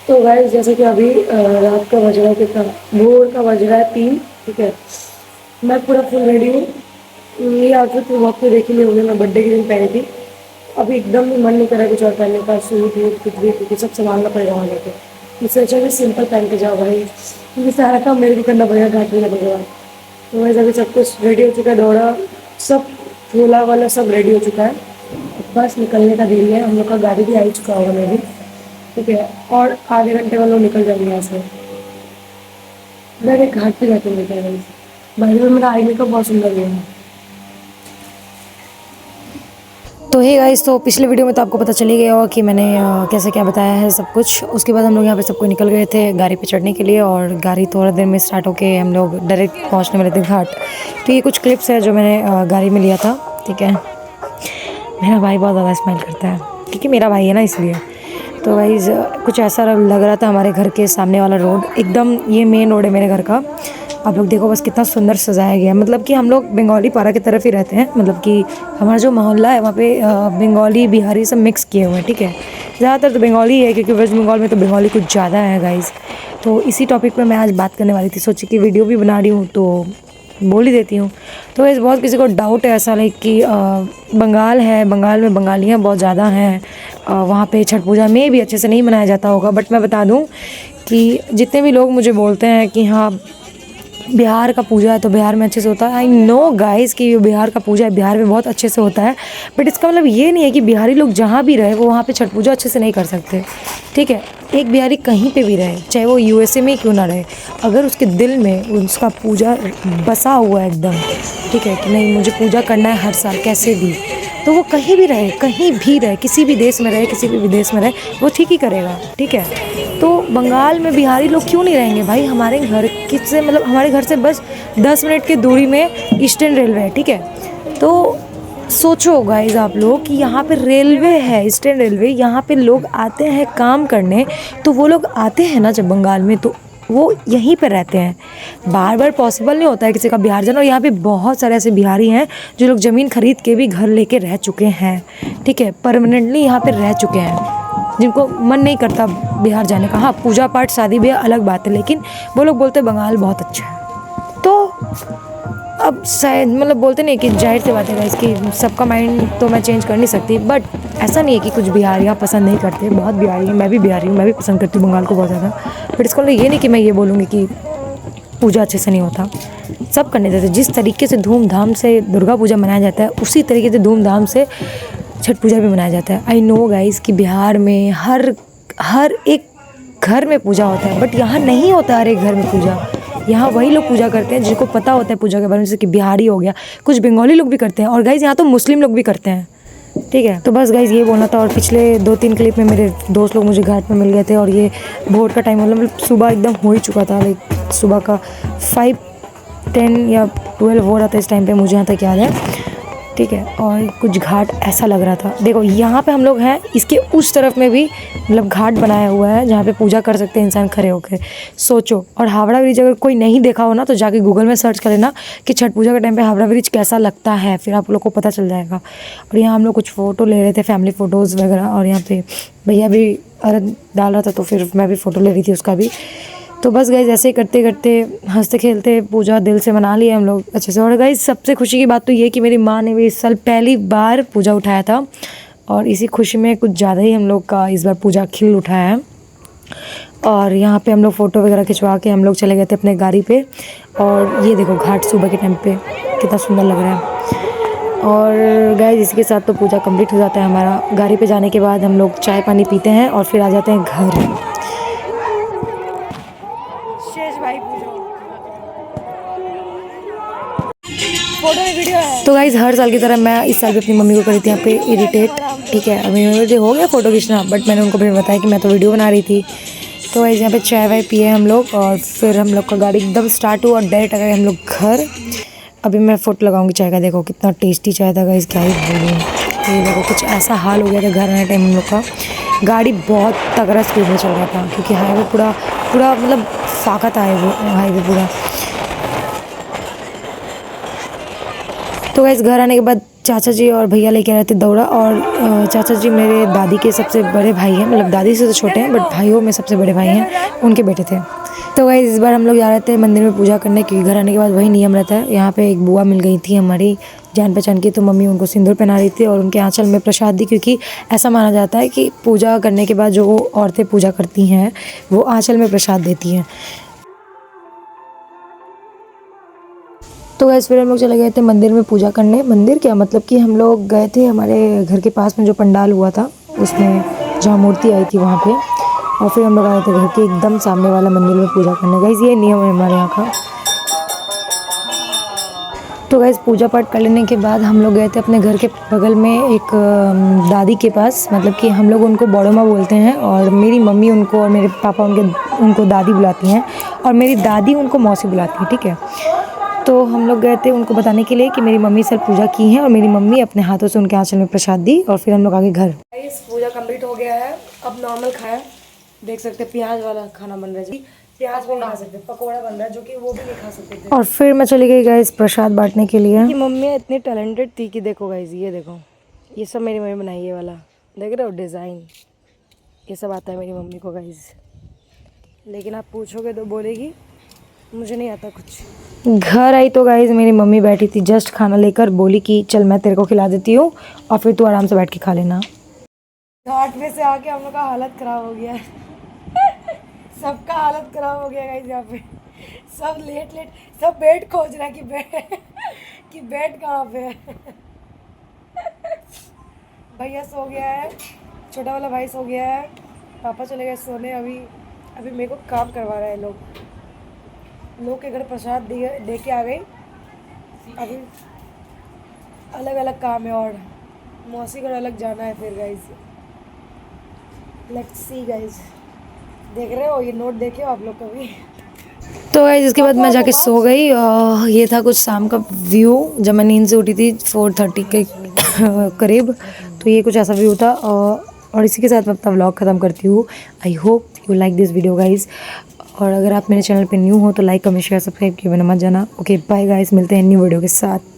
तो गाइस जैसे कि अभी रात का बज रहा है कितना, भोर का बज रहा है 3। ठीक है, मैं पूरा फुल रेडी हूँ। ये आउटफिट तो वक्त पे देखी नहीं होगी, मैं बर्थडे के दिन पहनी थी। अभी एकदम मन नहीं कर रहा कुछ और पहनने का, सूट वूट कुछ भी, क्योंकि सब संभालना पड़ेगा वहाँ जाके। इससे अच्छा भी सिंपल पहन के जाओ भाई, क्योंकि सारा काम मेरे को करना पड़ेगा घाट में लगने के बाद। तो वैसे अभी सब कुछ रेडी हो चुका है, दौड़ा सब, झोला वाला सब रेडी हो चुका है। बस निकलने का देरी है, हम लोग का गाड़ी भी आ ही चुका होगा मे भी। ठीक है, और आधे घंटे में लोग निकल जाएंगे यहाँ से। मैं एक घाट पे जाके मिलता है। भाई में मेरा आई मेकअप बहुत सुंदर हुआ है। तो हे गाइस, तो पिछले वीडियो में तो आपको पता चल ही गया होगा कि मैंने कैसे क्या बताया है सब कुछ। उसके बाद हम लोग यहाँ पे सबको निकल गए थे गाड़ी पे चढ़ने के लिए, और गाड़ी थोड़ा देर में स्टार्ट होके हम लोग डायरेक्ट पहुँचने वाले थे घाट। तो ये कुछ क्लिप्स है जो मैंने गाड़ी में लिया था। ठीक है, मेरा भाई बहुत ज़्यादा स्माइल करता है क्योंकि मेरा भाई है ना, इसलिए। तो भाई कुछ ऐसा लग रहा था, हमारे घर के सामने वाला रोड एकदम, ये मेन रोड है मेरे घर का। आप लोग देखो बस कितना सुंदर सजाया गया है। मतलब कि हम लोग बंगाली पारा की तरफ ही रहते हैं, मतलब कि हमारा जो मोहल्ला है वहाँ पे बंगाली बिहारी सब मिक्स किए हुए हैं। ठीक है, ज़्यादातर तो बंगाली है क्योंकि वेस्ट बंगाल में तो बंगाली कुछ ज़्यादा है गाइज़। तो इसी टॉपिक पर मैं आज बात करने वाली थी, सोची कि वीडियो भी बना रही हूँ तो बोल ही देती हूँ। तो इस बहुत किसी को डाउट है ऐसा, लाइक कि बंगाल है, बंगाल में बंगालियाँ बहुत ज़्यादा हैं, वहाँ पे छठ पूजा में भी अच्छे से नहीं मनाया जाता होगा। बट मैं बता दूँ कि जितने भी लोग मुझे बोलते हैं कि हाँ बिहार का पूजा है तो बिहार में अच्छे से होता है, आई नो गाइस कि बिहार का पूजा है, बिहार में बहुत अच्छे से होता है। बट इसका मतलब ये नहीं है कि बिहारी लोग जहाँ भी रहे वो वहाँ पे छठ पूजा अच्छे से नहीं कर सकते। ठीक है, एक बिहारी कहीं पे भी रहे, चाहे वो यूएसए में क्यों ना रहे, अगर उसके दिल में उसका पूजा बसा हुआ है एकदम, ठीक है, कि नहीं मुझे पूजा करना है हर साल कैसे भी, तो वो कहीं भी रहे, कहीं भी रहे, किसी भी देश में रहे, किसी भी विदेश में रहे, वो ठीक ही करेगा। ठीक है, तो बंगाल में बिहारी लोग क्यों नहीं रहेंगे भाई? हमारे घर किससे, मतलब हमारे घर से बस 10 मिनट की दूरी में ईस्टर्न रेलवे है। ठीक है, तो सोचो गाइज आप लोग कि यहाँ पे रेलवे है, ईस्टर्न रेलवे, यहाँ पे लोग आते हैं काम करने, तो वो लोग आते हैं ना जब बंगाल में, तो वो यहीं पर रहते हैं। बार बार पॉसिबल नहीं होता है किसी का बिहार जाना, और यहाँ पे बहुत सारे ऐसे बिहारी हैं जो लोग ज़मीन खरीद के भी घर लेके रह चुके हैं। ठीक है, परमानेंटली यहाँ पे रह चुके हैं, जिनको मन नहीं करता बिहार जाने का। हाँ, पूजा पाठ शादी भी अलग बात है, लेकिन वो लोग बोलते हैं बंगाल बहुत अच्छा है। तो अब शायद मतलब बोलते नहीं कि जाहिर सी बात है इसकी, सबका माइंड तो मैं चेंज कर नहीं सकती। बट ऐसा नहीं है कि कुछ बिहारियाँ पसंद नहीं करते, बहुत बिहारी हैं, मैं भी बिहारी हूँ, मैं भी पसंद करती हूँ बंगाल को बहुत ज़्यादा। बट इसका मतलब ये नहीं कि मैं ये बोलूँगी कि पूजा अच्छे से नहीं होता, सब करने देते। जिस तरीके से धूमधाम से दुर्गा पूजा मनाया जाता है, उसी तरीके से धूमधाम से छठ पूजा भी मनाया जाता है। आई नो गाइस कि बिहार में हर एक घर में पूजा होता है, बट यहाँ नहीं होता हर एक घर में पूजा। यहाँ वही लोग पूजा करते हैं जिनको पता होता है पूजा के बारे में, जैसे कि बिहारी हो गया, कुछ बंगाली लोग भी करते हैं, और गाइस यहाँ तो मुस्लिम लोग भी करते हैं। ठीक है, तो बस गाइस ये बोलना था। और पिछले 2-3 क्लिप में मेरे दोस्त लोग मुझे घाट में मिल गए थे, और ये भोर का टाइम, मतलब सुबह एकदम हो ही चुका था, लाइक सुबह का 5-10 या 12 हो रहा था इस टाइम पे, मुझे यहाँ तक याद है। ठीक है, और कुछ घाट ऐसा लग रहा था, देखो यहाँ पे हम लोग हैं, इसके उस तरफ में भी मतलब घाट बनाया हुआ है जहाँ पे पूजा कर सकते हैं इंसान खड़े होकर। सोचो, और हावड़ा ब्रिज अगर कोई नहीं देखा हो ना तो जाके गूगल में सर्च कर लेना कि छठ पूजा के टाइम पे हावड़ा ब्रिज कैसा लगता है, फिर आप लोग को पता चल जाएगा। और यहाँ हम लोग कुछ फ़ोटो ले रहे थे, फैमिली फ़ोटोज़ वगैरह, और यहाँ पे भैया भी अर्घ डाल रहा था तो फिर मैं भी फ़ोटो ले रही थी उसका भी। तो बस गाइज़ ऐसे ही करते करते हंसते खेलते पूजा दिल से मना लिए हम लोग अच्छे से। और गाइज़ सबसे खुशी की बात तो ये कि मेरी माँ ने भी इस साल पहली बार पूजा उठाया था, और इसी खुशी में कुछ ज़्यादा ही हम लोग का इस बार पूजा खिल उठाया है। और यहाँ पे हम लोग फ़ोटो वगैरह खिंचवा के हम लोग चले गए थे अपने गाड़ी पे। और ये देखो घाट सुबह के टाइम पे कितना सुंदर लग रहा है। और गाइज़ इसके साथ तो पूजा कंप्लीट हो जाता है हमारा। गाड़ी पे जाने के बाद हम लोग चाय पानी पीते हैं और फिर आ जाते हैं घर। तो गाइज़ हर साल की तरह मैं इस साल भी अपनी मम्मी को करी थी यहाँ पे इरिटेट। ठीक है, अभी मुझे हो गया फ़ोटो खींचना, बट मैंने उनको भी बताया कि मैं तो वीडियो बना रही थी। तो गाइज़ यहाँ पे चाय वाय पिए हम लोग, और फिर हम लोग का गाड़ी एकदम स्टार्ट हुआ और डायरेक्ट आ गए हम लोग घर। अभी मैं फ़ोटो लगाऊंगी चाय का, देखो कितना टेस्टी चाय था गाइज़, क्या ही बोलूँ। तो ये देखो कुछ ऐसा हाल हो गया था घर आने टाइम हम लोग का। गाड़ी बहुत तगड़ा स्पीड में चल रहा था क्योंकि हाईवे पूरा मतलब फाका था हाईवे पूरा। तो गाइस घर आने के बाद चाचा जी और भैया लेके आ रहे थे दौड़ा, और चाचा जी मेरे दादी के सबसे बड़े भाई हैं, मतलब दादी से तो छोटे हैं बट भाइयों में सबसे बड़े भाई हैं, उनके बेटे थे। तो गाइस इस बार हम लोग जा रहे थे मंदिर में पूजा करने, क्योंकि घर आने के बाद वही नियम रहता है। यहाँ पे एक बुआ मिल गई थी हमारी जान पहचान की, तो मम्मी उनको सिंदूर पहना रही थी और उनके आंचल में प्रसाद दी, क्योंकि ऐसा माना जाता है कि पूजा करने के बाद जो औरतें पूजा करती हैं वो आंचल में प्रसाद देती हैं। तो गैस फिर हम लोग चले गए थे मंदिर में पूजा करने। मंदिर क्या, मतलब कि हम लोग गए थे हमारे घर के पास में जो पंडाल हुआ था उसमें, जहाँ मूर्ति आई थी वहाँ पे, और फिर हम लोग आए थे घर के एकदम सामने वाला मंदिर में पूजा करने। गैस ये नियम है हमारे यहाँ का। तो गैस पूजा पाठ कर लेने के बाद हम लोग गए थे अपने घर के बगल में एक दादी के पास, मतलब कि हम लोग उनको बड़ो माँ बोलते हैं, और मेरी मम्मी उनको और मेरे पापा उनको दादी बुलाती हैं, और मेरी दादी उनको मौसी बुलाती हैं, ठीक है। तो हम लोग गए थे उनको बताने के लिए कि मेरी मम्मी सर पूजा की हैं, और मेरी मम्मी अपने हाथों से उनके आंचल में प्रसाद दी, और फिर हम लोग आगे घर। गाइस पूजा कंप्लीट हो गया है, अब नॉर्मल खाया, देख सकते हैं प्याज वाला खाना बन रहा है जी, प्याज भी नहीं खा सकते, पकौड़ा बन रहा है जो कि वो भी नहीं खा सकते थे। और फिर मैं चली गई गाइस प्रसाद बांटने के लिए। कि मम्मी इतनी टैलेंटेड थी कि देखो गाइस, ये देखो, ये सब मेरी मम्मी बनाई, ये वाला देख रहे हो डिज़ाइन, ये सब आता है मेरी मम्मी को गाइस। लेकिन आप पूछोगे तो बोलेगी मुझे नहीं आता कुछ। घर आई तो गाइस मेरी मम्मी बैठी थी जस्ट खाना लेकर, बोली कि चल मैं तेरे को खिला देती हूँ और फिर तू आराम से बैठ के खा लेना। घाट में से आके हम लोग का हालत खराब हो गया है सबका हालत खराब हो गया गाइस, यहाँ पे सब लेट सब बेड खोज रहा है कि बेड कहाँ पे है भैया सो गया है, छोटा वाला भाई सो गया है, पापा चले गए सोने। अभी मेरे को काम करवा रहे हैं लोग के घर प्रसाद दे के आ गई, अभी अलग अलग काम है और मौसी घर अलग जाना है फिर गाइस। लेट्स सी गाइस, देख रहे हो ये नोट देखे हो आप लोग कभी? तो गाइस इसके बाद मैं जाके सो गई। ये था कुछ शाम का व्यू जब मैं नींद से उठी थी 4:30 के करीब। तो ये कुछ ऐसा व्यू था, और इसी के साथ मैं अपना व्लॉग ख़त्म करती हूँ। I hope you like this video guys, और अगर आप मेरे चैनल पे न्यू हो तो लाइक कमेंट शेयर सब्सक्राइब किए बिना मत जाना। ओके बाय गाइस, मिलते हैं न्यू वीडियो के साथ।